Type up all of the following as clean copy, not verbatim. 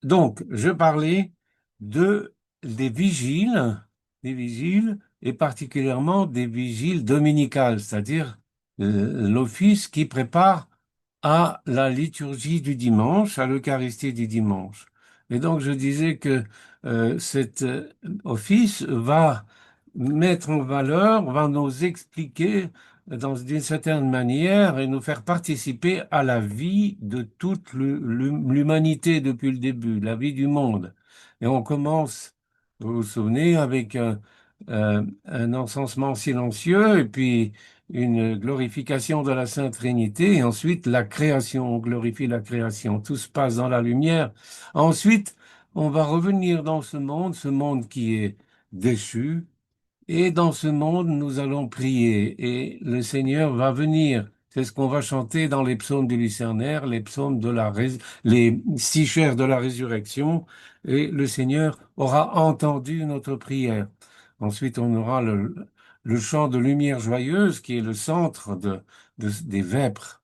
Donc, je parlais de, des vigiles, et particulièrement des vigiles dominicales, c'est-à-dire l'office qui prépare à la liturgie du dimanche, à l'Eucharistie du dimanche. Et donc, je disais que cet office va mettre en valeur, va nous expliquer d'une certaine manière et nous faire participer à la vie de toute l'humanité depuis le début, la vie du monde. Et on commence, vous vous souvenez, avec un encensement silencieux et puis une glorification de la Sainte Trinité et ensuite la création, on glorifie la création. Tout se passe dans la lumière. Ensuite, on va revenir dans ce monde qui est déchu, et dans ce monde, nous allons prier et le Seigneur va venir. C'est ce qu'on va chanter dans les psaumes du Lucernaire, les psaumes de les six chers de la résurrection, et le Seigneur aura entendu notre prière. Ensuite, on aura le chant de lumière joyeuse qui est le centre des vêpres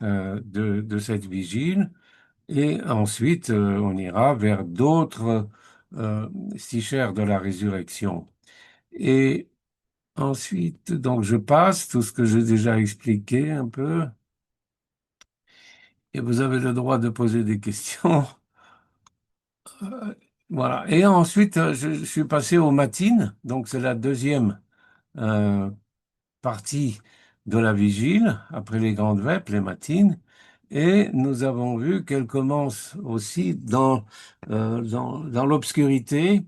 de cette vigile. Et ensuite, on ira vers d'autres six chers de la résurrection. Et ensuite, donc je passe tout ce que j'ai déjà expliqué un peu, et vous avez le droit de poser des questions. Voilà. Et ensuite, je suis passé aux matines, donc c'est la deuxième euh, partie de la vigile, après les grandes vêpres, les matines. Et nous avons vu qu'elle commence aussi dans l'obscurité,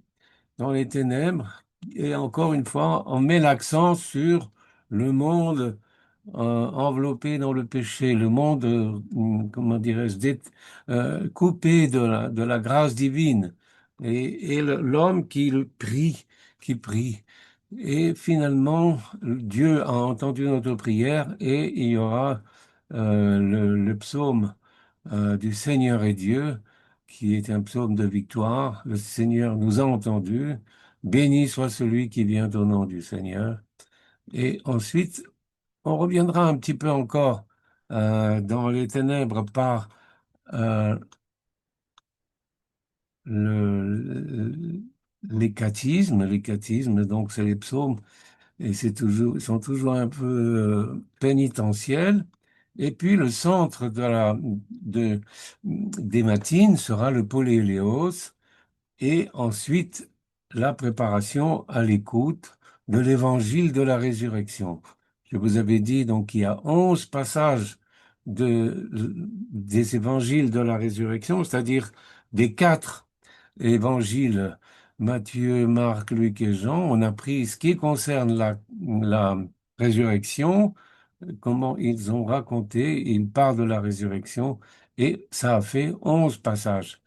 dans les ténèbres. Et encore une fois, on met l'accent sur le monde enveloppé dans le péché, le monde, comment dirais-je, coupé de la grâce divine, et l'homme qui prie. Et finalement, Dieu a entendu notre prière et il y aura le psaume du Seigneur est Dieu, qui est un psaume de victoire. Le Seigneur nous a entendus. Béni soit celui qui vient au nom du Seigneur. Et ensuite, on reviendra un petit peu encore dans les ténèbres par euh, le, les catéchismes, donc c'est les psaumes, et ils sont toujours un peu pénitentiels. Et puis le centre des matines sera le Poléléos, et ensuite la préparation à l'écoute de l'évangile de la résurrection. Je vous avais dit donc qu'il y a 11 passages des évangiles de la résurrection, c'est-à-dire des quatre évangiles, Matthieu, Marc, Luc et Jean. On a pris ce qui concerne la résurrection, comment ils ont raconté, ils parlent de la résurrection, et ça a fait 11 passages.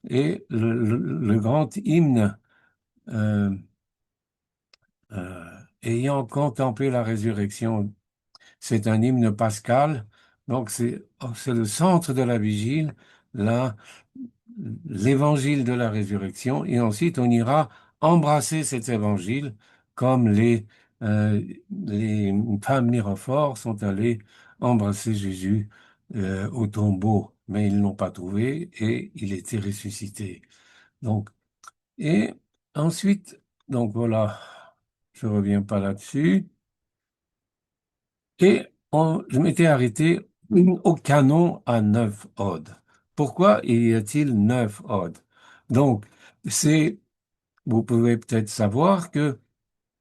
Et le grand hymne, euh, ayant contemplé la résurrection, c'est un hymne pascal, donc c'est le centre de la vigile, là, l'évangile de la résurrection, et ensuite on ira embrasser cet évangile comme euh, les femmes mirophores sont allées embrasser Jésus au tombeau, mais ils ne l'ont pas trouvé et il était ressuscité. Donc, et ensuite, donc voilà, je reviens pas là-dessus. Et je m'étais arrêté au canon à 9 odes. Pourquoi y a-t-il 9 odes? Donc, c'est, vous pouvez peut-être savoir que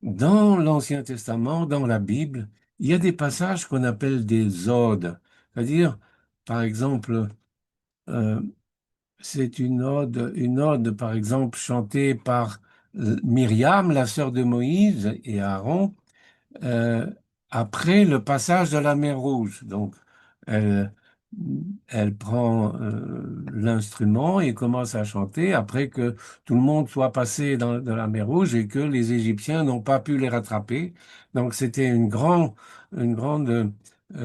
dans l'Ancien Testament, dans la Bible, il y a des passages qu'on appelle des odes. C'est-à-dire, par exemple, euh, c'est une ode, par exemple, chantée par Myriam, la sœur de Moïse et Aaron, euh, après le passage de la mer Rouge. Donc, elle, elle prend l'instrument et commence à chanter après que tout le monde soit passé dans la mer Rouge et que les Égyptiens n'ont pas pu les rattraper. Donc, c'était une grande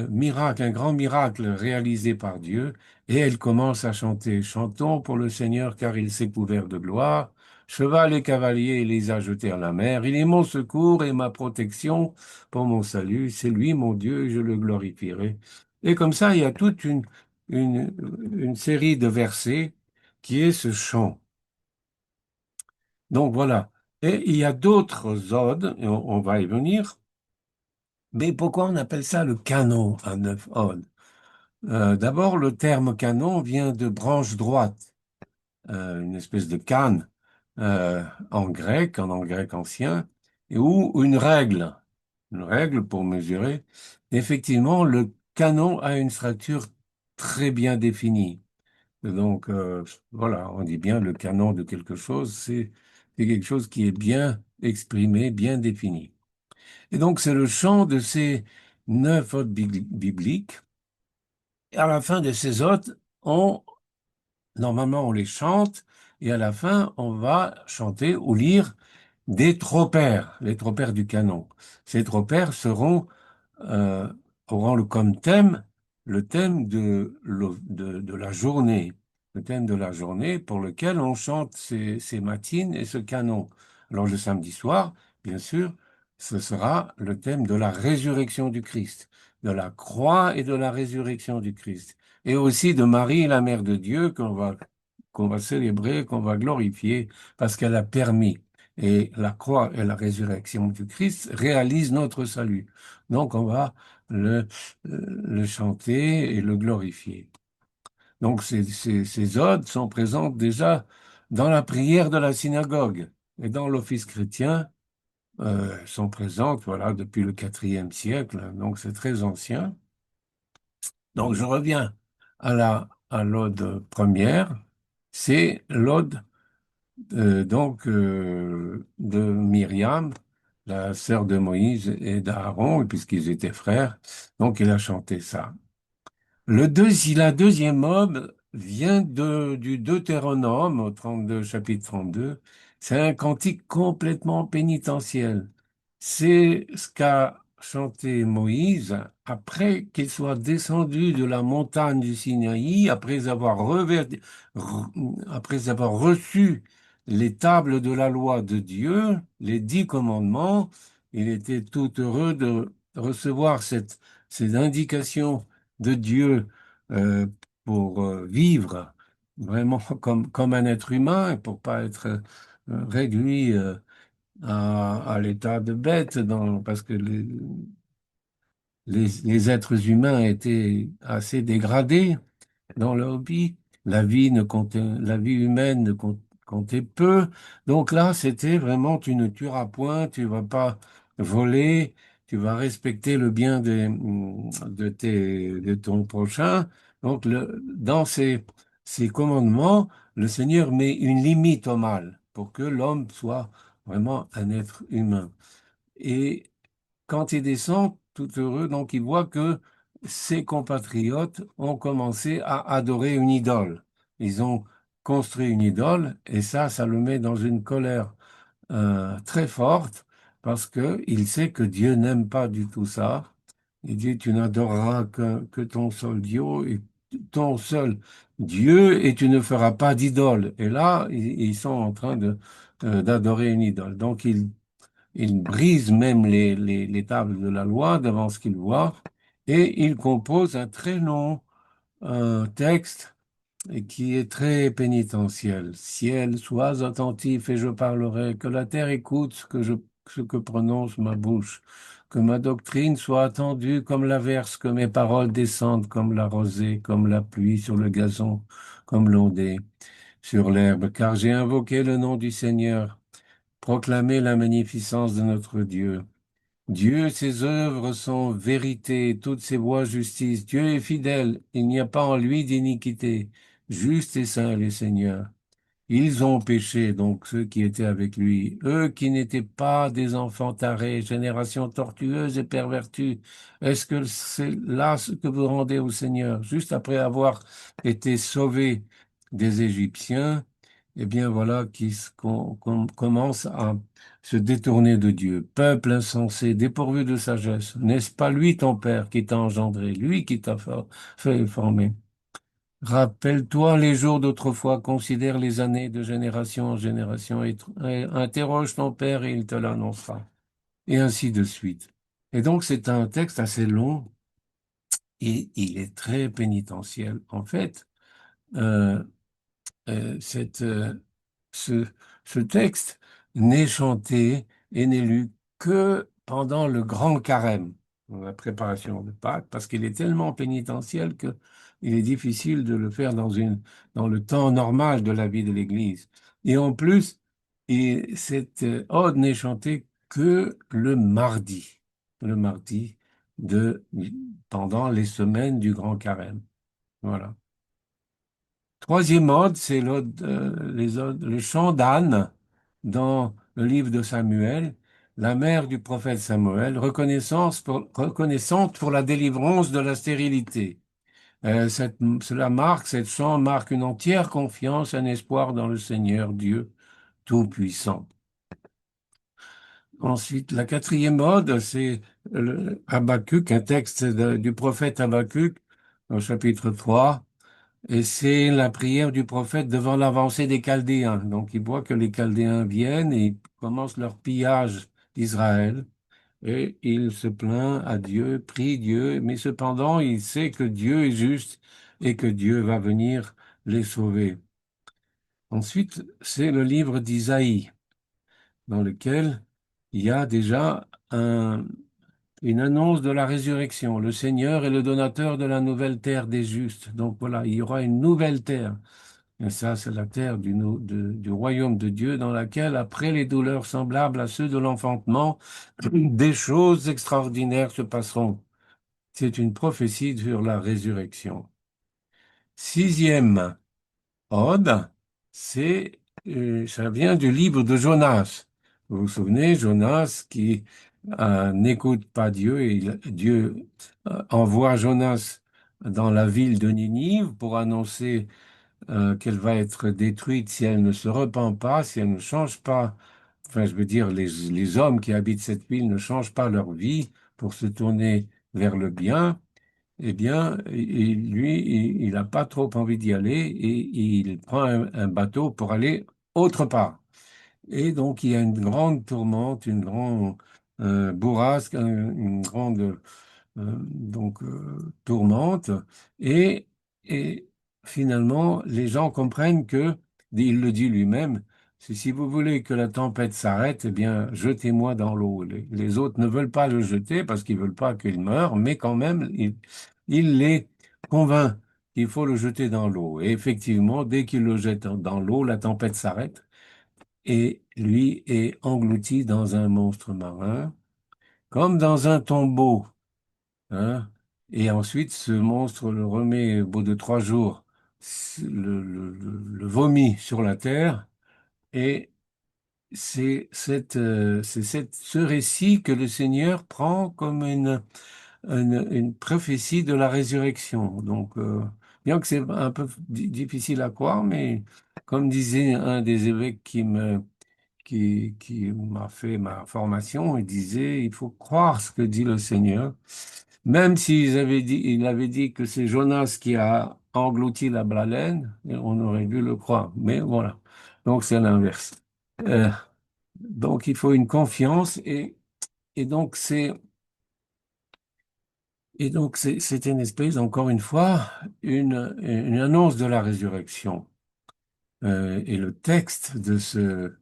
miracle, un grand miracle réalisé par Dieu. Et elle commence à chanter. Chantons pour le Seigneur car il s'est couvert de gloire. Cheval et cavalier les a jetés à la mer. Il est mon secours et ma protection pour mon salut. C'est lui mon Dieu, je le glorifierai. Et comme ça, il y a toute une série de versets qui est ce chant. Donc voilà. Et il y a d'autres odes, et on va y venir, mais pourquoi on appelle ça le canon à 9 odes? D'abord, le terme canon vient de branche droite, une espèce de canne euh, en grec ancien, ou une règle pour mesurer. Effectivement, le canon a une structure très bien définie. Donc, voilà, on dit bien le canon de quelque chose, c'est quelque chose qui est bien exprimé, bien défini. Et donc, c'est le chant de ces 9 odes bibliques. Et à la fin de ces odes, normalement, on les chante, et à la fin, on va chanter ou lire des tropères, les tropères du canon. Ces tropères euh, auront comme thème le thème de la journée, le thème de la journée pour lequel on chante ces matines et ce canon. Alors le samedi soir, bien sûr, ce sera le thème de la résurrection du Christ, de la croix et de la résurrection du Christ, et aussi de Marie, la mère de Dieu, qu'on va célébrer, qu'on va glorifier, parce qu'elle a permis. Et la croix et la résurrection du Christ réalisent notre salut. Donc on va le, le chanter et le glorifier. Donc ces odes sont présentes déjà dans la prière de la synagogue et dans l'office chrétien. Sont présentes, voilà, depuis le IVe siècle. Donc c'est très ancien. Donc je reviens à l'ode première. C'est l'ode de Myriam, la sœur de Moïse et d'Aaron, puisqu'ils étaient frères. Donc il a chanté ça. La deuxième ode vient du Deutéronome, chapitre 32. C'est un cantique complètement pénitentiel. C'est ce qu'a chanté Moïse après qu'il soit descendu de la montagne du Sinaï, après avoir reçu les tables de la loi de Dieu, les 10 commandements. Il était tout heureux de recevoir ces indications de Dieu euh, pour vivre vraiment comme un être humain et pour pas être réduit à l'état de bête, parce que les êtres humains étaient assez dégradés dans leur vie. La vie humaine ne comptait peu. Donc là, c'était vraiment, tu ne tueras point, tu vas pas voler, tu vas respecter le bien de ton prochain. Donc, dans ces commandements, le Seigneur met une limite au mal pour que l'homme soit vraiment un être humain. Et quand il descend, tout heureux, donc il voit que ses compatriotes ont commencé à adorer une idole. Ils ont construit une idole et ça le met dans une colère très forte parce que il sait que Dieu n'aime pas du tout ça. Il dit, tu n'adoreras que ton seul Dieu et ton seul Dieu et tu ne feras pas d'idole. Et là, ils sont en train d'adorer une idole. Donc, il brise même les tables de la loi devant ce qu'il voit et il compose un très long texte et qui est très pénitentiel. Ciel, sois attentif et je parlerai, que la terre écoute ce que prononce ma bouche, que ma doctrine soit attendue comme l'averse, que mes paroles descendent comme la rosée, comme la pluie sur le gazon, comme l'ondée sur l'herbe, car j'ai invoqué le nom du Seigneur. Proclamez la magnificence de notre Dieu. Dieu, ses œuvres sont vérité, toutes ses voies justice. Dieu est fidèle, il n'y a pas en lui d'iniquité. Juste et saint le Seigneur. Ils ont péché, donc ceux qui étaient avec lui, eux qui n'étaient pas des enfants tarés, génération tortueuse et pervertue. Est-ce que c'est là ce que vous rendez au Seigneur, juste après avoir été sauvés des Égyptiens? Eh bien voilà qu'on commence à se détourner de Dieu. Peuple insensé, dépourvu de sagesse, n'est-ce pas lui ton Père qui t'a engendré, lui qui t'a fait former? Rappelle-toi les jours d'autrefois, considère les années de génération en génération, et interroge ton père et il te l'annoncera. Et ainsi de suite. Et donc c'est un texte assez long et il est très pénitentiel. En fait, euh, cette, ce, ce texte n'est chanté et n'est lu que pendant le grand carême, la préparation de Pâques, parce qu'il est tellement pénitentiel que il est difficile de le faire dans le temps normal de la vie de l'Église. Et en plus, cette ode n'est chantée que le mardi de, pendant les semaines du grand carême. Voilà. Troisième ode, c'est le chant d'Anne dans le livre de Samuel, la mère du prophète Samuel, reconnaissante pour la délivrance de la stérilité. Cette chant marque une entière confiance, un espoir dans le Seigneur Dieu Tout-Puissant. Ensuite, la quatrième ode, c'est Habakkuk, un texte du prophète Habakkuk, au chapitre 3. Et c'est la prière du prophète devant l'avancée des Chaldéens. Donc il voit que les Chaldéens viennent et ils commencent leur pillage d'Israël. Et il se plaint à Dieu, prie Dieu, mais cependant il sait que Dieu est juste et que Dieu va venir les sauver. Ensuite, c'est le livre d'Isaïe, dans lequel il y a déjà une annonce de la résurrection. Le Seigneur est le donateur de la nouvelle terre des justes. Donc voilà, il y aura une nouvelle terre. Et ça, c'est la terre du royaume de Dieu dans laquelle, après les douleurs semblables à ceux de l'enfantement, des choses extraordinaires se passeront. C'est une prophétie sur la résurrection. Sixième ode, ça vient du livre de Jonas. Vous vous souvenez, Jonas qui n'écoute pas Dieu et Dieu envoie Jonas dans la ville de Ninive pour annoncer qu'elle va être détruite si elle ne se repent pas, si elle ne change pas, enfin je veux dire, les hommes qui habitent cette ville ne changent pas leur vie pour se tourner vers le bien, eh bien, lui, il n'a pas trop envie d'y aller et il prend un bateau pour aller autre part. Et donc, il y a une grande tourmente, une grande bourrasque, une grande tourmente, et, et finalement, les gens comprennent que, il le dit lui-même, si vous voulez que la tempête s'arrête, eh bien, jetez-moi dans l'eau. Les autres ne veulent pas le jeter parce qu'ils veulent pas qu'il meure, mais quand même, il les convainc qu'il faut le jeter dans l'eau. Et effectivement, dès qu'il le jette dans l'eau, la tempête s'arrête et lui est englouti dans un monstre marin, comme dans un tombeau. Hein. Et ensuite, ce monstre le remet au bout de 3 jours, le vomit sur la terre. Et ce récit que le Seigneur prend comme une prophétie de la résurrection. Donc, bien que c'est un peu difficile à croire, mais comme disait un des évêques qui m'a fait ma formation, il disait, il faut croire ce que dit le Seigneur. Même il avait dit que c'est Jonas qui a englouti la baleine, on aurait dû le croire. Mais voilà. Donc c'est l'inverse. Euh, donc il faut une confiance et donc c'est une espèce, encore une fois, une annonce de la résurrection. Et le texte de ce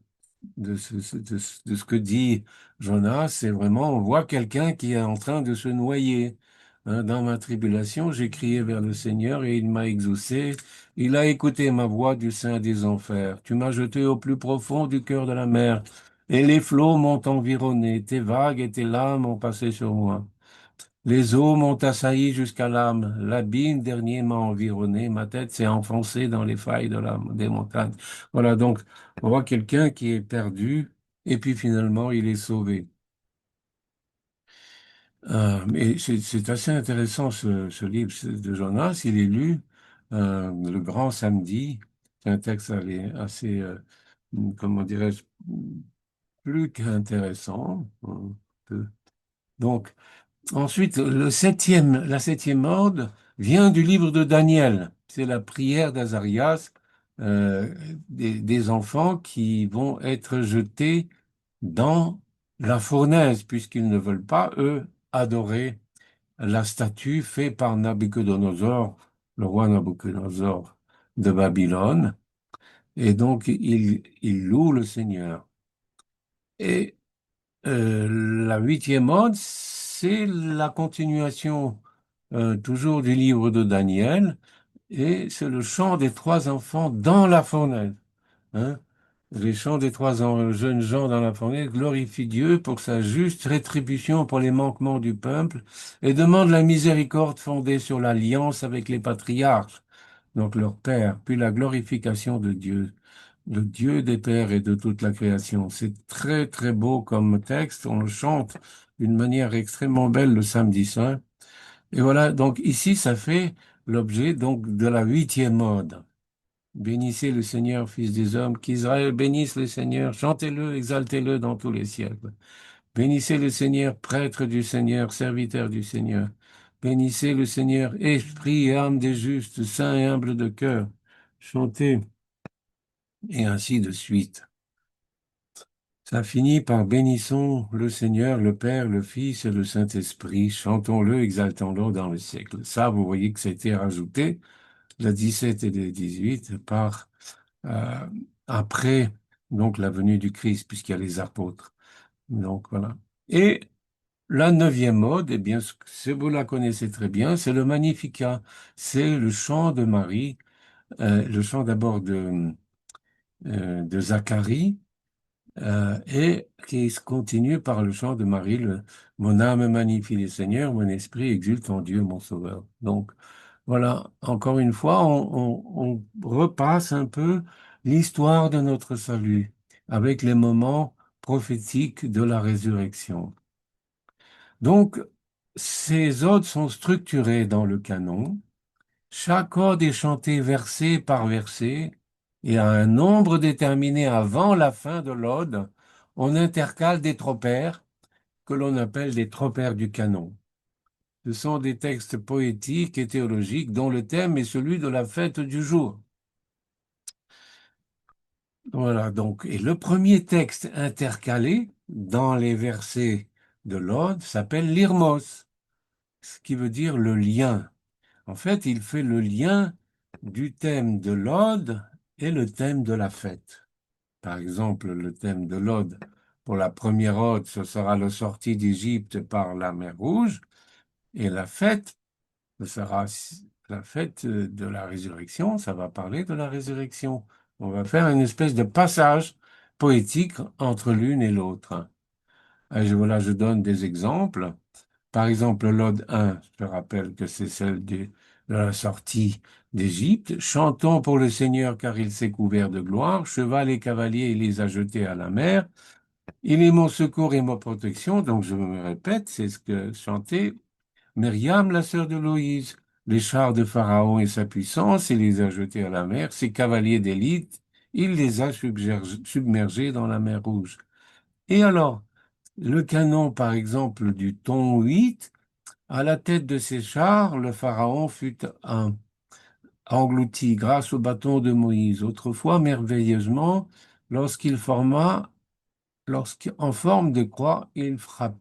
que dit Jonas, c'est vraiment, on voit quelqu'un qui est en train de se noyer. Hein, dans ma tribulation, j'ai crié vers le Seigneur et il m'a exaucé. Il a écouté ma voix du sein des enfers. Tu m'as jeté au plus profond du cœur de la mer et les flots m'ont environné. Tes vagues et tes lames ont passé sur moi. Les eaux m'ont assailli jusqu'à l'âme. L'abîme dernier m'a environné. Ma tête s'est enfoncée dans les failles des montagnes. Voilà, donc, on voit quelqu'un qui est perdu et puis finalement, il est sauvé. Et c'est assez intéressant ce livre de Jonas. Il est lu le grand samedi. C'est un texte assez comment dirais-je, plus qu'intéressant. Donc, ensuite, la septième ode vient du livre de Daniel. C'est la prière d'Azarias, des enfants qui vont être jetés dans la fournaise, puisqu'ils ne veulent pas, eux, adorer la statue faite par Nabuchodonosor, le roi Nabuchodonosor de Babylone. Et donc, il loue le Seigneur. Et la huitième ode, c'est la continuation toujours du livre de Daniel, et c'est le chant des trois enfants dans la fournaise. Hein. Les chants des jeunes gens dans la fournaise glorifient Dieu pour sa juste rétribution pour les manquements du peuple et demandent la miséricorde fondée sur l'alliance avec les patriarches, donc leur père, puis la glorification de Dieu, le Dieu des pères et de toute la création. C'est très très beau comme texte, on le chante d'une manière extrêmement belle le samedi saint. Et voilà, donc ici ça fait l'objet donc de la huitième mode. Bénissez le Seigneur, fils des hommes, qu'Israël bénisse le Seigneur, chantez-le, exaltez-le dans tous les siècles. Bénissez le Seigneur, prêtre du Seigneur, serviteur du Seigneur. Bénissez le Seigneur, esprit et âme des justes, saints et humbles de cœur. Chantez, et ainsi de suite. Ça finit par bénissons le Seigneur, le Père, le Fils et le Saint-Esprit. Chantons-le, exaltons-le dans le siècle. Ça, vous voyez que ça a été rajouté, le 17 et le 18, par euh, après donc la venue du Christ, puisqu'il y a les apôtres. Donc voilà. Et la neuvième mode, eh bien, vous la connaissez très bien, c'est le Magnificat. C'est le chant de Marie, le chant d'abord de Zacharie, et qui se continue par le chant de Marie, Mon âme magnifie le Seigneur, mon esprit exulte en Dieu, mon Sauveur. Donc, voilà, encore une fois, on repasse un peu l'histoire de notre salut avec les moments prophétiques de la résurrection. Donc, ces odes sont structurées dans le canon. Chaque ode est chanté verset par verset et à un nombre déterminé avant la fin de l'ode, on intercale des tropères que l'on appelle des tropères du canon. Ce sont des textes poétiques et théologiques dont le thème est celui de la fête du jour. Voilà, donc, et le premier texte intercalé dans les versets de l'Ode s'appelle l'Irmos, ce qui veut dire le lien. En fait, il fait le lien du thème de l'Ode et le thème de la fête. Par exemple, le thème de l'Ode pour la première Ode, ce sera la sortie d'Égypte par la mer Rouge, et la fête, ce sera la fête de la résurrection, ça va parler de la résurrection. On va faire une espèce de passage poétique entre l'une et l'autre. Voilà, je donne des exemples. Par exemple, l'Ode 1, je rappelle que c'est celle de la sortie d'Égypte. Chantons pour le Seigneur car il s'est couvert de gloire. Cheval et cavalier, il les a jetés à la mer. Il est mon secours et ma protection. Donc je me répète, c'est ce que chantait Myriam, la sœur de Loïse. Les chars de Pharaon et sa puissance, il les a jetés à la mer. Ses cavaliers d'élite, il les a submergés dans la mer Rouge. Et alors, le canon, par exemple, du ton 8, à la tête de ces chars, le Pharaon fut englouti grâce au bâton de Moïse. Autrefois, merveilleusement, lorsqu'il forma, lorsqu'en forme de croix, il frappa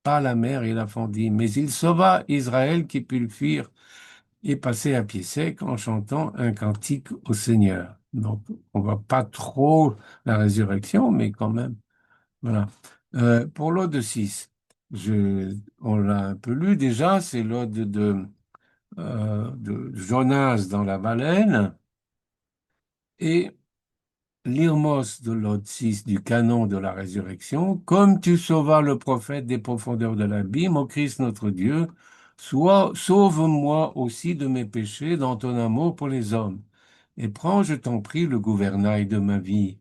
la mer et la fendit. Mais il sauva Israël qui put le fuir et passer à pied sec en chantant un cantique au Seigneur. Donc, on voit pas trop la résurrection, mais quand même, voilà. Pour l'ode 6, on l'a un peu lu déjà, c'est l'ode de Jonas dans la baleine et l'Irmos de l'ode 6 du canon de la résurrection. Comme tu sauvas le prophète des profondeurs de l'abîme, ô Christ notre Dieu, sauve-moi aussi de mes péchés dans ton amour pour les hommes. Et prends, je t'en prie, le gouvernail de ma vie.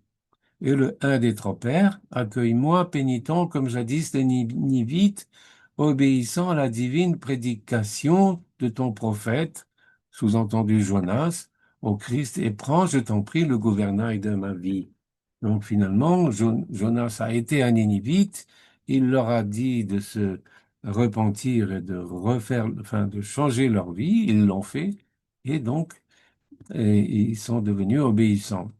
Et le un des tropères, accueille-moi, pénitent, comme jadis les Nivites, obéissant à la divine prédication de ton prophète, sous-entendu Jonas, au Christ, et prends, je t'en prie, le gouvernail de ma vie. Donc finalement, Jonas a été un Ninivite, il leur a dit de se repentir et de refaire, enfin, de changer leur vie, ils l'ont fait, et donc, ils sont devenus obéissants.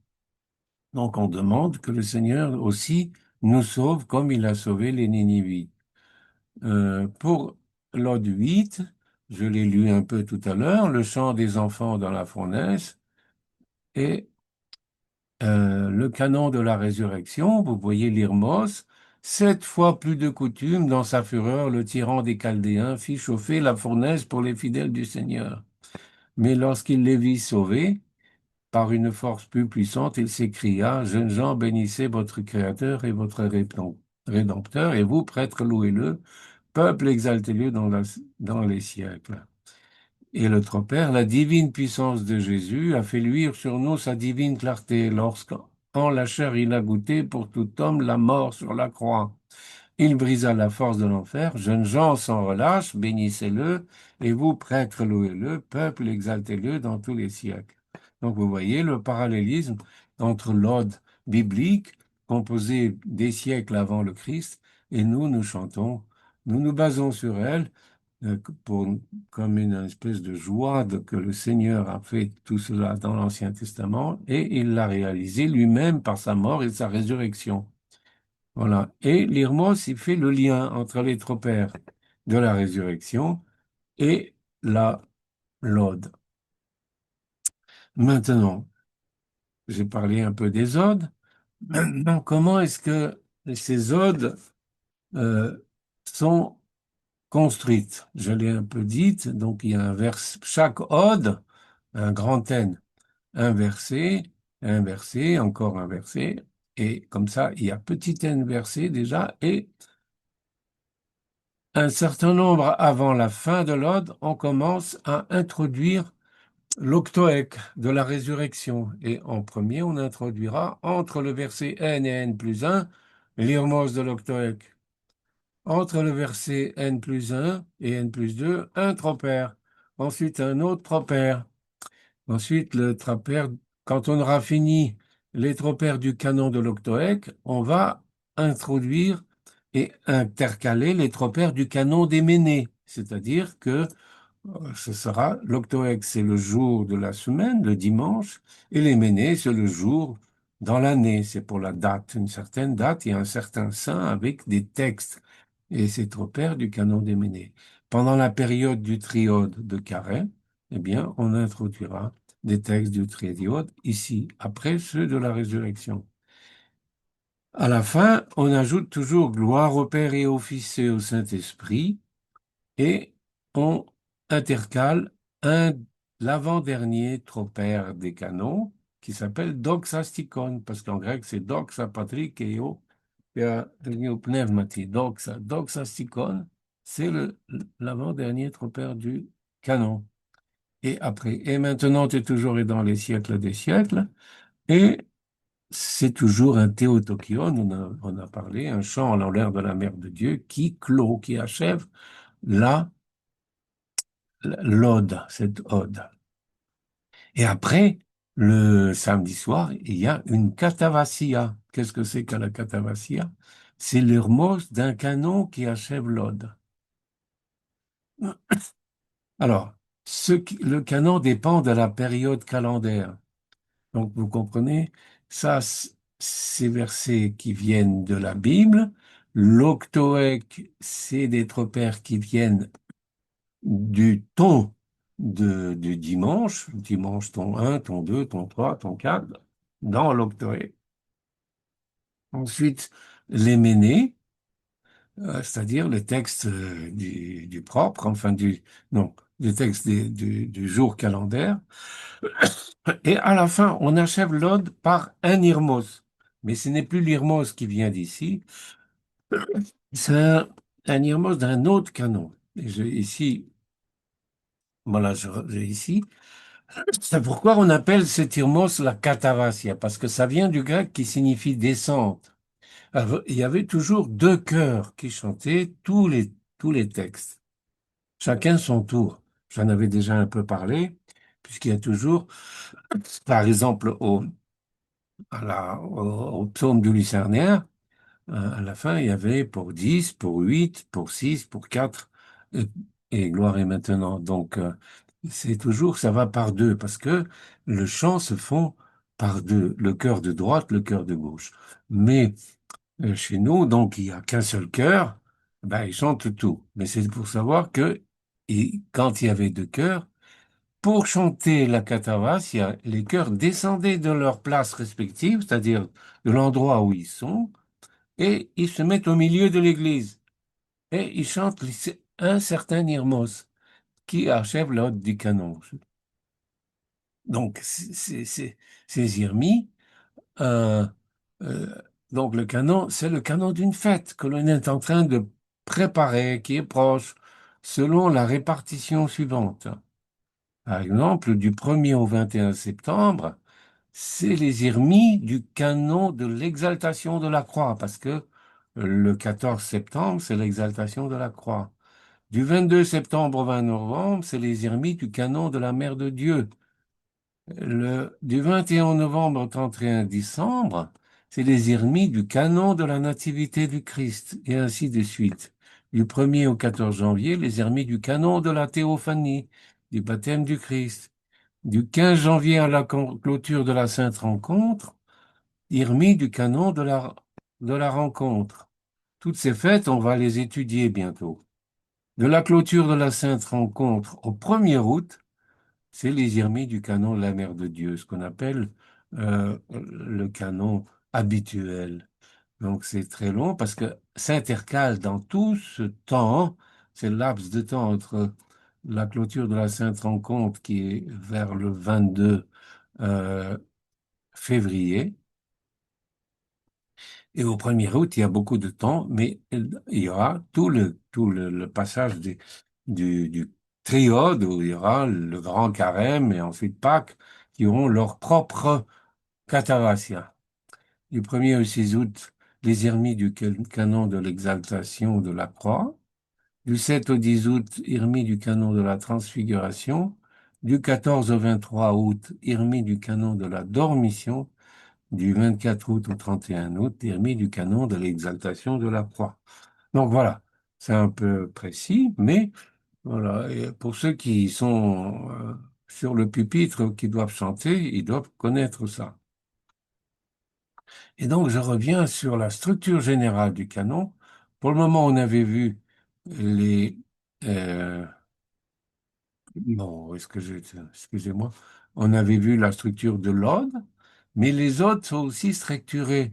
Donc on demande que le Seigneur aussi nous sauve comme il a sauvé les Ninivites. Pour l'Ode 8, je l'ai lu un peu tout à l'heure, le chant des enfants dans la fournaise, et le canon de la résurrection, vous voyez l'Irmos, 7 fois plus de coutume, dans sa fureur, le tyran des Chaldéens fit chauffer la fournaise pour les fidèles du Seigneur. Mais lorsqu'il les vit sauvés, par une force plus puissante, il s'écria, Jeunes gens, bénissez votre Créateur et votre Rédempteur, et vous, prêtres, louez-le, peuple, exaltez-le dans les siècles. Et le Père, la divine puissance de Jésus a fait luire sur nous sa divine clarté lorsqu'en la chair il a goûté pour tout homme la mort sur la croix. Il brisa la force de l'enfer. Jeunes gens sans relâche, bénissez-le, et vous, prêtres, louez-le, peuple, exaltez-le dans tous les siècles. Donc vous voyez le parallélisme entre l'ode biblique, composée des siècles avant le Christ, et nous chantons, nous nous basons sur elle pour, comme une espèce de joie que le Seigneur a fait tout cela dans l'Ancien Testament, et il l'a réalisé lui-même par sa mort et sa résurrection. Voilà. Et l'Irmos, il fait le lien entre les tropères de la résurrection et la l'ode. Maintenant, j'ai parlé un peu des odes. Maintenant, comment est-ce que ces odes euh, sont construites? Je l'ai un peu dit, donc il y a chaque ode, un grand N, un verset, encore un verset, et comme ça, il y a petit n verset déjà, et un certain nombre avant la fin de l'ode, on commence à introduire l'octoèque de la résurrection. Et en premier, on introduira entre le verset n et n plus 1 l'irmos de l'octoèque. Entre le verset n plus 1 et n plus 2, un tropère. Ensuite, un autre tropère. Ensuite, le tropère, quand on aura fini les tropères du canon de l'octoèque, on va introduire et intercaler les tropères du canon des Ménées. C'est-à-dire que ce sera l'octoèque, c'est le jour de la semaine, le dimanche, et les Ménées, c'est le jour dans l'année. C'est pour la date, une certaine date, il y a un certain saint avec des textes. Et c'est tropères du canon des Ménées. Pendant la période du triode de Carême, eh bien, on introduira des textes du triode ici, après ceux de la résurrection. À la fin, on ajoute toujours gloire au Père et au Fils et au Saint-Esprit, et on intercale un, l'avant-dernier tropère des canons, qui s'appelle doxastikon, parce qu'en grec c'est doxa patrik et pneumati. Doxastikon, c'est l'avant-dernier tropère du canon. Et après, et maintenant et toujours et dans les siècles des siècles, et c'est toujours un théotokion, on a parlé, un chant en l'air de la mère de Dieu qui clôt, qui achève la l'ode, cette ode. Et après, le samedi soir, il y a une katavasia. Qu'est-ce que c'est que la katavasia? C'est l'hermos d'un canon qui achève l'ode. Alors, le canon dépend de la période calendaire. Donc, vous comprenez, ça, ces versets qui viennent de la Bible. L'octoèque, c'est des tropères qui viennent du ton du dimanche, dimanche ton 1, ton 2, ton 3, ton 4, dans l'octoèque. Ensuite, les ménées, c'est-à-dire le texte du propre, enfin non, du texte du jour calendaire. Et à la fin, on achève l'ode par un irmos. Mais ce n'est plus l'irmos qui vient d'ici, c'est un irmos d'un autre canon. Et ici, voilà, j'ai ici. C'est pourquoi on appelle cet irmos la katavasia, parce que ça vient du grec qui signifie descente. Alors, il y avait toujours deux chœurs qui chantaient tous les textes, chacun son tour. J'en avais déjà un peu parlé, puisqu'il y a toujours, par exemple, au psaume du Lucernaire, à la fin, il y avait pour 10, pour 8, pour 6, pour 4, et, et gloire est maintenant. Donc, c'est toujours, ça va par deux, parce que le chant se fond par deux, le chœur de droite, le chœur de gauche. Mais chez nous, donc, il n'y a qu'un seul chœur, ben, ils chantent tout. Mais c'est pour savoir que quand il y avait deux chœurs, pour chanter la Katavasia, les chœurs descendaient de leurs places respectives, c'est-à-dire de l'endroit où ils sont, et ils se mettent au milieu de l'église. Et ils chantent un certain Nirmos qui achève l'ode du canon. Donc, ces Irmis, euh, euh, donc le canon, c'est le canon d'une fête que l'on est en train de préparer, qui est proche, selon la répartition suivante. Par exemple, du 1er au 21 septembre, c'est les Irmis du canon de l'exaltation de la croix, parce que le 14 septembre, c'est l'exaltation de la croix. Du 22 septembre au 20 novembre, c'est les Irmis du canon de la Mère de Dieu. Du 21 novembre au 31 décembre, c'est les Irmis du canon de la Nativité du Christ, et ainsi de suite. Du 1er au 14 janvier, les Irmis du canon de la Théophanie, du baptême du Christ. Du 15 janvier à la clôture de la Sainte Rencontre, Irmis du canon de la rencontre. Toutes ces fêtes, on va les étudier bientôt. De la clôture de la Sainte Rencontre au 1er août, c'est les Irmis du canon de la Mère de Dieu, ce qu'on appelle le canon habituel. Donc c'est très long parce que s'intercale dans tout ce temps, c'est le laps de temps entre la clôture de la Sainte Rencontre qui est vers le 22 euh, février et au 1er août, il y a beaucoup de temps, mais il y aura le passage du triode où il y aura le grand carême et ensuite Pâques qui auront leur propre catavasia. Du 1er au 6 août, les Hermies du canon de l'exaltation de la croix. Du 7 au 10 août, Hermie du canon de la transfiguration. Du 14 au 23 août, Hermie du canon de la dormition. Du 24 août au 31 août, Hermie du canon de l'exaltation de la croix. Donc voilà, c'est un peu précis, mais voilà. Et pour ceux qui sont sur le pupitre, qui doivent chanter, ils doivent connaître ça. Et donc, je reviens sur la structure générale du canon. Pour le moment, on avait vu les... non, excusez-moi. On avait vu la structure de l'ode, mais les odes sont aussi structurées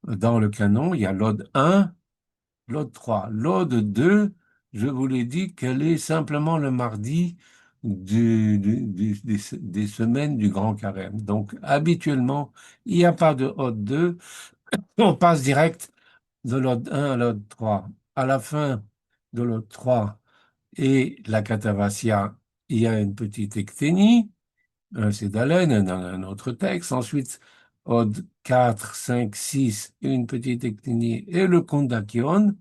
dans le canon. Il y a l'ode 1, l'ode 3. L'ode 2, je vous l'ai dit qu'elle est simplement le mardi des semaines du Grand Carême. Donc, habituellement, il n'y a pas de ode 2. On passe direct de l'ode 1 à l'ode 3. À la fin de l'ode 3 et la Katavasia, il y a une petite ecténie, c'est d'Haleine dans un autre texte. Ensuite, ode 4, 5, 6, une petite ecténie et le kondakion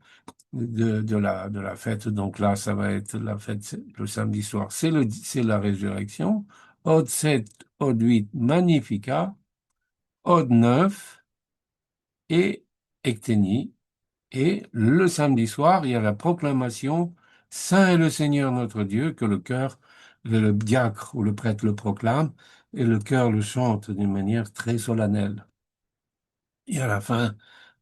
de la fête. Donc là, ça va être la fête le samedi soir, c'est la résurrection. Ode 7, ode 8, Magnificat. Ode 9 et ecténie. Et le samedi soir, il y a la proclamation Saint est le Seigneur notre Dieu, que le chœur, le diacre ou le prêtre le proclame, et le chœur le chante d'une manière très solennelle. Et à la fin,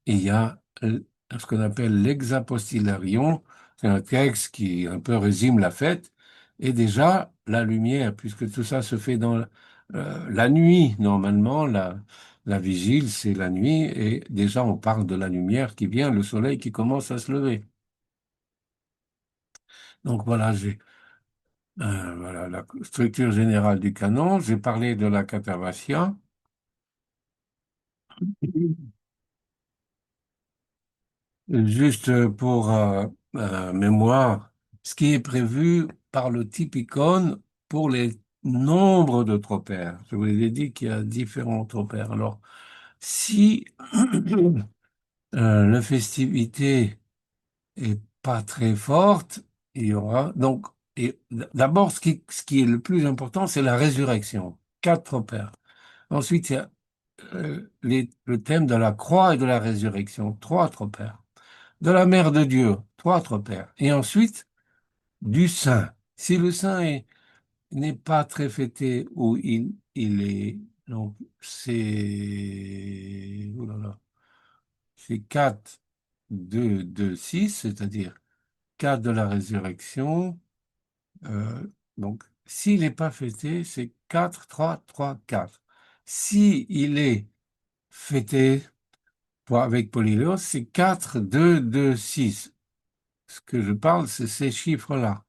il y a ce qu'on appelle l'exapostillarion, c'est un texte qui un peu résume la fête, et déjà la lumière, puisque tout ça se fait dans la nuit, normalement, la vigile, c'est la nuit, et déjà on parle de la lumière qui vient, le soleil qui commence à se lever. Donc voilà, j'ai voilà la structure générale du canon, j'ai parlé de la catavasia. Juste pour mémoire, ce qui est prévu par le typicon pour les nombres de tropères. Je vous ai dit qu'il y a différents tropères. Alors, si la festivité est pas très forte, il y aura donc d'abord ce qui est le plus important, c'est la résurrection. Quatre tropères. Ensuite, il y a le thème de la croix et de la résurrection. Trois tropères. De la mère de Dieu, trois tropères. Et ensuite, du saint. Si le saint n'est pas très fêté ou il est, donc c'est, oh là là, c'est 4, 2, 2, 6, c'est-à-dire 4 de la résurrection, euh, donc S'il n'est pas fêté, c'est 4 3 3 4. Si il est fêté avec Polyléos, c'est 4 2 2 6. Ce que je parle, c'est ces chiffres-là.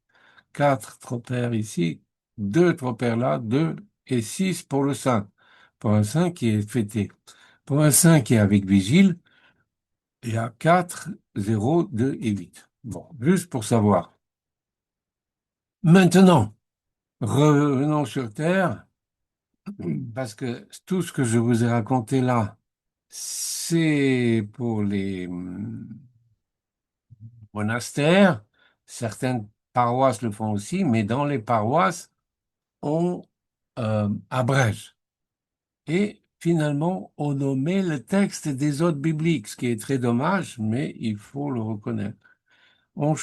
4 tropères ici, 2 tropères là, 2 et 6 pour le saint. Pour un saint qui est fêté. Pour un saint qui est avec vigile, il y a 4 0 2 et 8. Bon, juste pour savoir. Maintenant, revenons sur Terre, parce que tout ce que je vous ai raconté là, c'est pour les monastères. Certaines paroisses le font aussi, mais dans les paroisses, on abrège. Et finalement, on omet le texte des autres bibliques, ce qui est très dommage, mais il faut le reconnaître. On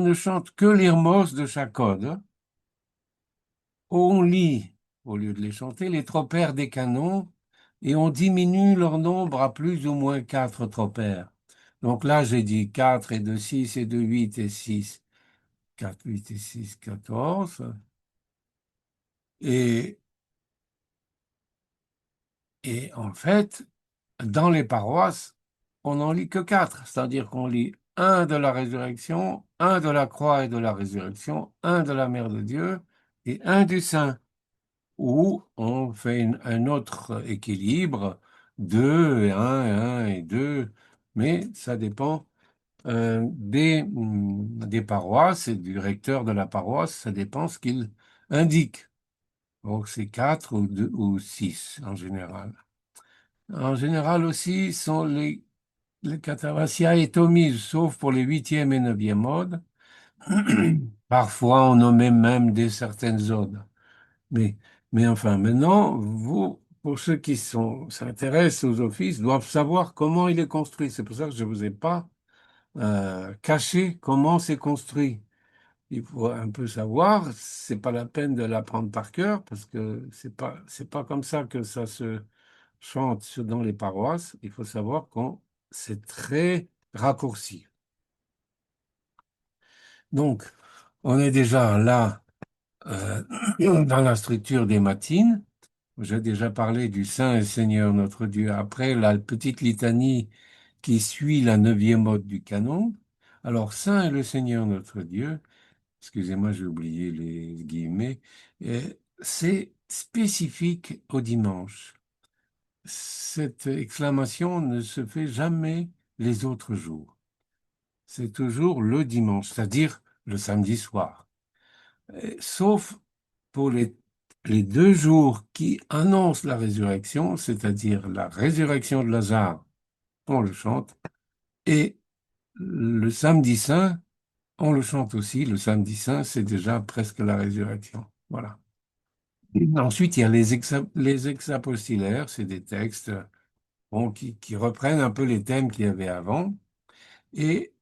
ne chante que l'Irmos de chaque ode. On lit, au lieu de les chanter, les tropères des canons et on diminue leur nombre à plus ou moins 4 tropères. Donc là, j'ai dit 4 et 2, 6 et 2, 8 et 6. 4, 8 et 6, 14. Et, et en fait, dans les paroisses, on n'en lit que 4. C'est-à-dire qu'on lit un de la résurrection, un de la croix et de la résurrection, un de la mère de Dieu et un du saint. Où on fait un autre équilibre, 2 et 1 et 1 et 2, mais ça dépend des paroisses et du recteur de la paroisse, ça dépend ce qu'il indique. Donc c'est 4 ou 2 ou 6 en général. En général aussi sont les Catavassia et Thomises, sauf pour les huitième et neuvième odes. Parfois on nommait même des certaines odes. Mais, mais enfin, maintenant, vous, pour ceux qui s'intéressent aux offices, doivent savoir comment il est construit. C'est pour ça que je ne vous ai pas caché comment c'est construit. Il faut un peu savoir, c'est pas la peine de l'apprendre par cœur, parce que c'est pas comme ça que ça se chante dans les paroisses. Il faut savoir qu'on c'est très raccourci. Donc, on est déjà là euh, dans la structure des matines. J'ai déjà parlé du Saint et Seigneur notre Dieu. Après, la petite litanie qui suit la neuvième ode du canon. Alors, Saint et le Seigneur notre Dieu, excusez-moi, j'ai oublié les guillemets, c'est spécifique au dimanche. Cette exclamation ne se fait jamais les autres jours. C'est toujours le dimanche, c'est-à-dire le samedi soir. Sauf pour les 2 jours qui annoncent la résurrection, c'est-à-dire la résurrection de Lazare, on le chante, et le samedi saint, on le chante aussi. Le samedi saint, c'est déjà presque la résurrection. Voilà. Ensuite, il y a les exapostilaires, c'est des textes bon, qui reprennent un peu les thèmes qu'il y avait avant. Et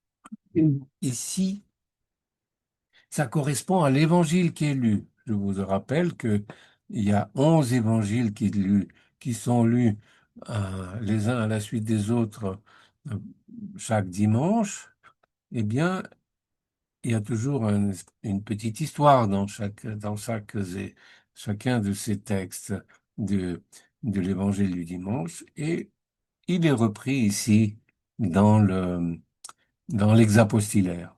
ici, ça correspond à l'évangile qui est lu. Je vous rappelle qu'il y a 11 évangiles qui sont lus les uns à la suite des autres euh, chaque dimanche. Eh bien, il y a toujours une petite histoire chacun de ces textes de, de l'évangile du dimanche. Et il est repris ici dans l'exapostilaire.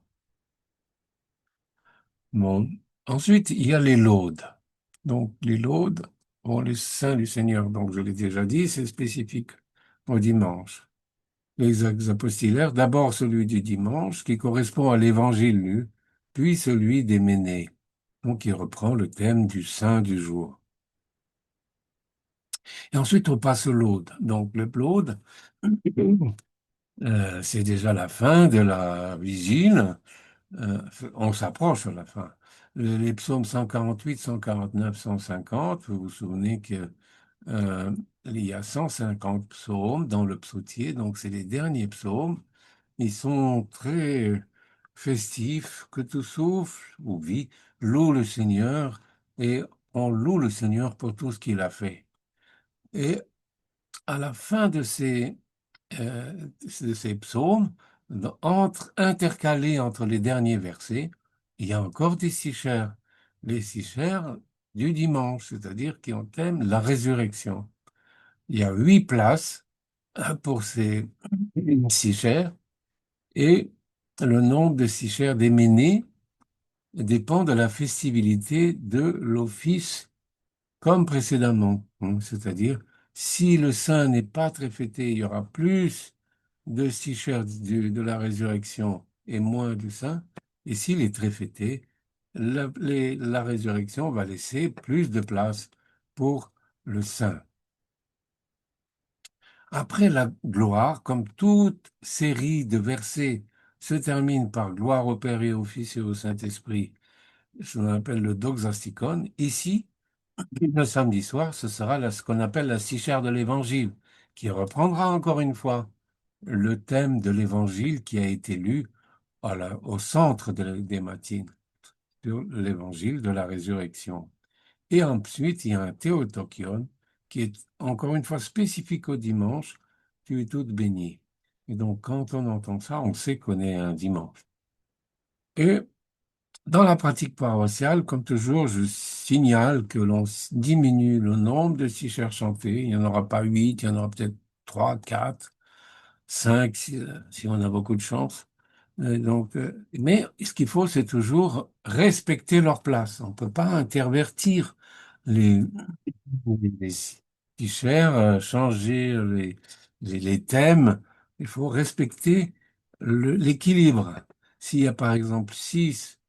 Bon. Ensuite, il y a les laudes. Donc, les laudes, bon, les saints du Seigneur, donc je l'ai déjà dit, c'est spécifique au dimanche. Les actes apostolaires, d'abord celui du dimanche, qui correspond à l'évangile lu, puis celui des Ménées, donc qui reprend le thème du saint du jour. Et ensuite, on passe au laude. Donc, le laude, c'est déjà la fin de la vigile. Euh, on s'approche à la fin. Les psaumes 148, 149, 150, vous vous souvenez que il y a 150 psaumes dans le psautier, donc c'est les derniers psaumes. Ils sont très festifs, que tout souffle ou vit, loue le Seigneur, et on loue le Seigneur pour tout ce qu'il a fait. Et à la fin euh, de ces psaumes, intercalés entre les derniers versets, il y a encore des stichères. les sichères du dimanche, c'est-à-dire qui ont thème la résurrection. Il y a 8 places pour ces sichères et le nombre de sichères déménées dépend de la festibilité de l'office comme précédemment. C'est-à-dire, si le saint n'est pas très fêté, il y aura plus de stichers de la résurrection et moins du saint. Et s'il est très fêté, la résurrection va laisser plus de place pour le saint. Après la gloire, comme toute série de versets se termine par gloire au Père et au Fils et au Saint-Esprit, ce qu'on appelle le doxastikon, ici, le samedi soir, ce sera ce qu'on appelle la stichère de l'Évangile, qui reprendra encore une fois le thème de l'Évangile qui a été lu au centre des matines, sur l'Évangile de la résurrection. Et ensuite, il y a un Théotokion qui est encore une fois spécifique au dimanche, tu es toute bénie. Et donc, quand on entend ça, on sait qu'on est un dimanche. Et dans la pratique paroissiale, comme toujours, je signale que l'on diminue le nombre de stichères chantées. Il n'y en aura pas 8, il y en aura peut-être 3, 4, 5, si on a beaucoup de chance. Mais ce qu'il faut, c'est toujours respecter leur place. On ne peut pas intervertir les, les stichères, changer les thèmes. Il faut respecter l'équilibre. S'il y a par exemple 6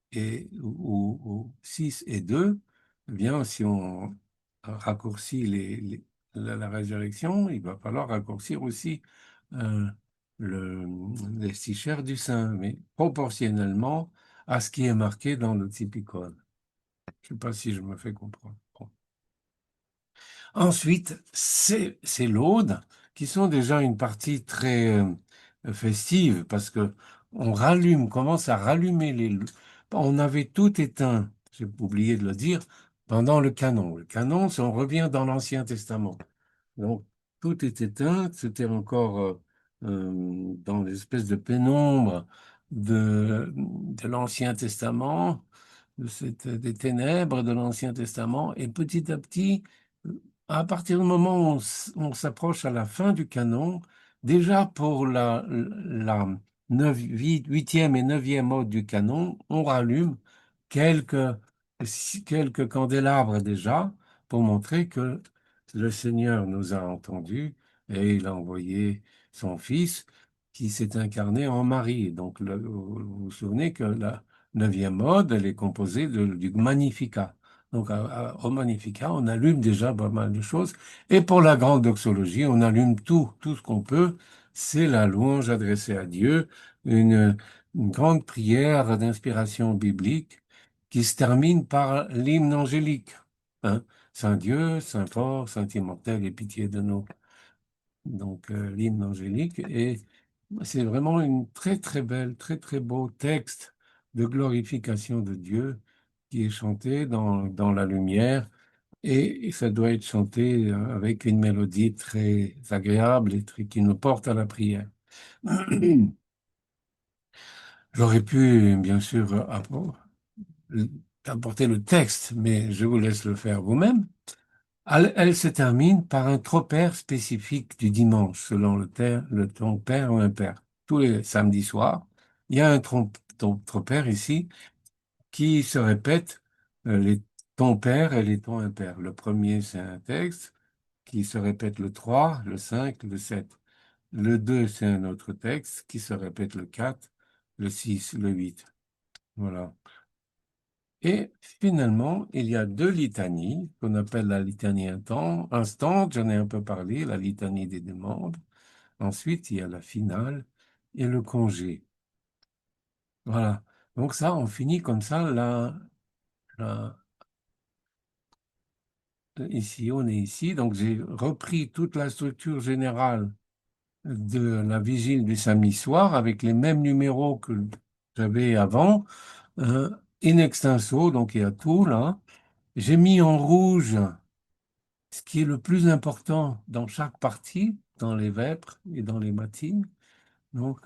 ou 6 et 2, eh bien, si on raccourcit la résurrection, il va falloir raccourcir aussi euh, le, les stichères du sein, mais proportionnellement à ce qui est marqué dans le typicon. Je ne sais pas si je me fais comprendre. Bon. Ensuite, c'est l'aude, qui sont déjà une partie très festive, parce que on commence à rallumer On avait tout éteint, j'ai oublié de le dire, pendant le canon. Le canon, on revient dans l'Ancien Testament. Donc, tout est éteint, c'était encore dans l'espèce de pénombre de l'Ancien Testament, des ténèbres de l'Ancien Testament, et petit à petit, à partir du moment où on s'approche à la fin du canon, déjà pour la huitième et neuvième ode du canon, on rallume quelques, quelques candélabres déjà pour montrer que le Seigneur nous a entendus et il a envoyé son Fils qui s'est incarné en Marie. Donc, vous vous souvenez que la neuvième ode, elle est composée du Magnificat. Donc, au Magnificat, on allume déjà pas mal de choses. Et pour la grande doxologie, on allume tout ce qu'on peut. C'est la louange adressée à Dieu, une grande prière d'inspiration biblique qui se termine par l'hymne angélique. Hein. Saint Dieu, Saint fort, Saint immortel, aie pitié de nous. Donc, l'hymne angélique. Et c'est vraiment une très, très belle, très, très beau texte de glorification de Dieu qui est chanté dans la lumière. Et ça doit être chanté avec une mélodie très agréable et qui nous porte à la prière. J'aurais pu, bien sûr, apporter le texte, mais je vous laisse le faire vous-même. Elle se termine par un tropère spécifique du dimanche, selon le ton père ou impair. Tous les samedis soirs, il y a un tropère ici qui se répète les tons pairs et les tons impairs. Le premier, c'est un texte qui se répète le 3, le 5, le 7. Le 2, c'est un autre texte qui se répète le 4, le 6, le 8. Voilà. Et finalement, il y a 2 litanies qu'on appelle la litanie instante, j'en ai un peu parlé, la litanie des demandes. Ensuite, il y a la finale et le congé. Voilà. Donc ça, on finit comme ça. La- Ici, on est ici. Donc j'ai repris toute la structure générale de la vigile du samedi soir avec les mêmes numéros que j'avais avant, euh, in extenso, donc il y a tout là. J'ai mis en rouge ce qui est le plus important dans chaque partie, dans les vêpres et dans les matines. Donc,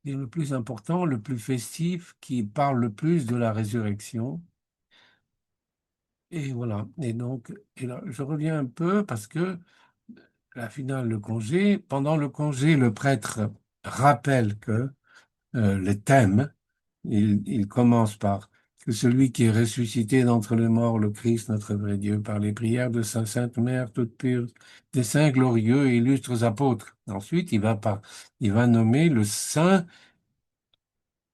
et le plus important, le plus festif, qui parle le plus de la résurrection. Et voilà. Et donc, et là, je reviens un peu parce que la finale, le congé, pendant le congé, le prêtre rappelle que les thèmes, il commence par que celui qui est ressuscité d'entre les morts, le Christ, notre vrai Dieu, par les prières de sa Sainte Mère toute pure, des saints glorieux et illustres apôtres. Ensuite, il va nommer le saint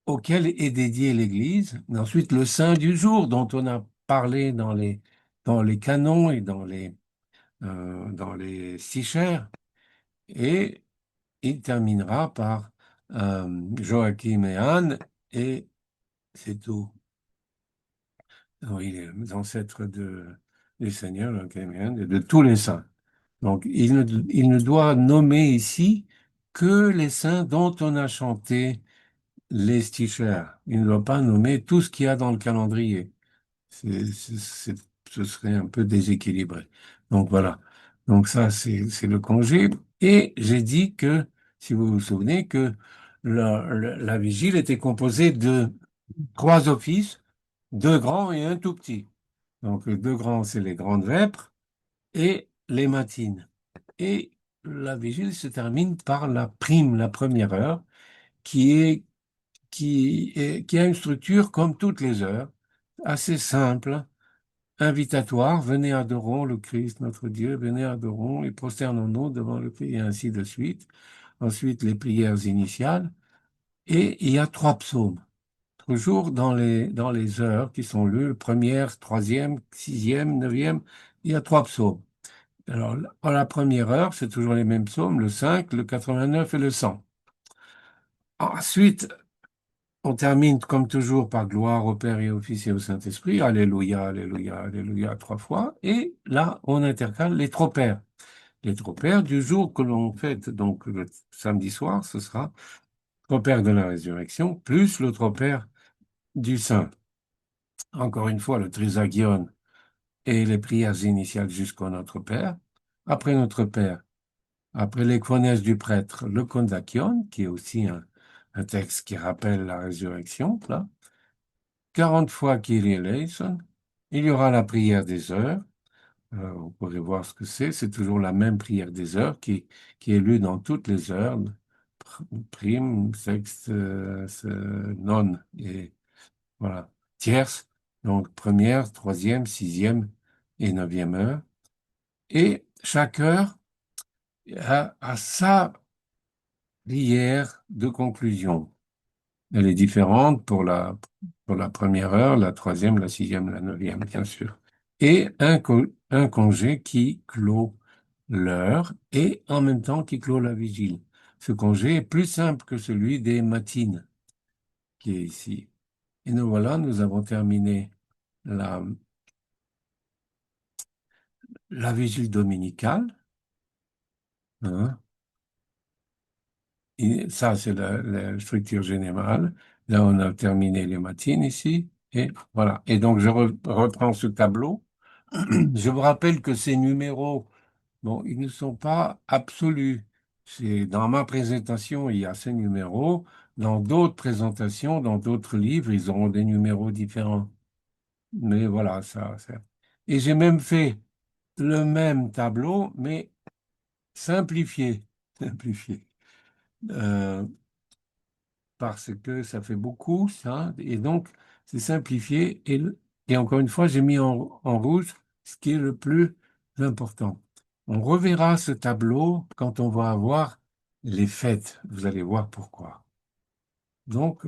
auquel est dédiée l'Église. Ensuite, le saint du jour dont on a parlé dans les canons et dans les stichères. Et il terminera par Joachim et Anne, et c'est tout. Oui, les ancêtres du Seigneur, Joachim et Anne, et de tous les saints. Donc, il ne doit nommer ici que les saints dont on a chanté les stichères. Il ne doit pas nommer tout ce qu'il y a dans le calendrier. Ce serait un peu déséquilibré. Donc voilà. Donc ça, c'est le congé. Et j'ai dit que, si vous vous souvenez, que la vigile était composée de trois offices, deux grands et un tout petit. Donc les deux grands, c'est les grandes vêpres et les matines. Et la vigile se termine par la prime, la première heure, qui a une structure comme toutes les heures, assez simple, invitatoire, venez adorons le Christ, notre Dieu, venez adorons et prosternons-nous devant le Christ, et ainsi de suite. Ensuite, les prières initiales. Et il y a trois psaumes, toujours dans les heures qui sont lues, première, troisième, sixième, neuvième, il y a trois psaumes. Alors, à la première heure, c'est toujours les mêmes psaumes, le 5, le 89 et le 100. Ensuite, on termine comme toujours par gloire au Père et au Fils et au Saint-Esprit. Alléluia, Alléluia, Alléluia, trois fois. Et là, on intercale les tropères. Les tropères du jour que l'on fête, donc le samedi soir, ce sera tropère de la résurrection, plus le tropère du Saint. Encore une fois, le trisagion et les prières initiales jusqu'au Notre Père. Après Notre Père, après les connaisses du prêtre, le kondakion, qui est aussi un texte qui rappelle la résurrection, là. 40 fois Kyrie eleison. Il y aura la prière des heures. Vous pourrez voir ce que c'est. toujours la même prière des heures qui est lue dans toutes les heures. Prime, sexte, nonne et voilà. Tierce, donc première, troisième, sixième et neuvième heure. Et chaque heure a sa prière de conclusion. Elle est différente pour la première heure, la troisième, la sixième, la neuvième, bien sûr. Et un congé qui clôt l'heure et en même temps qui clôt la vigile. Ce congé est plus simple que celui des matines qui est ici. Et nous voilà, nous avons terminé la, la vigile dominicale, hein. Et ça, c'est la structure générale. Là, on a terminé les matines ici. Et voilà. Et donc, je reprends ce tableau. Je vous rappelle que ces numéros, bon, ils ne sont pas absolus. C'est dans ma présentation, il y a ces numéros. Dans d'autres présentations, dans d'autres livres, ils auront des numéros différents. Mais voilà, ça. Et j'ai même fait le même tableau, mais simplifié. Simplifié. Euh, Parce que ça fait beaucoup, ça, et donc c'est simplifié. Et encore une fois, j'ai mis en rouge ce qui est le plus important. On reverra ce tableau quand on va avoir les fêtes. Vous allez voir pourquoi. Donc,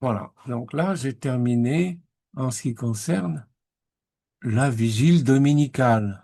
voilà. Donc là, j'ai terminé en ce qui concerne la vigile dominicale.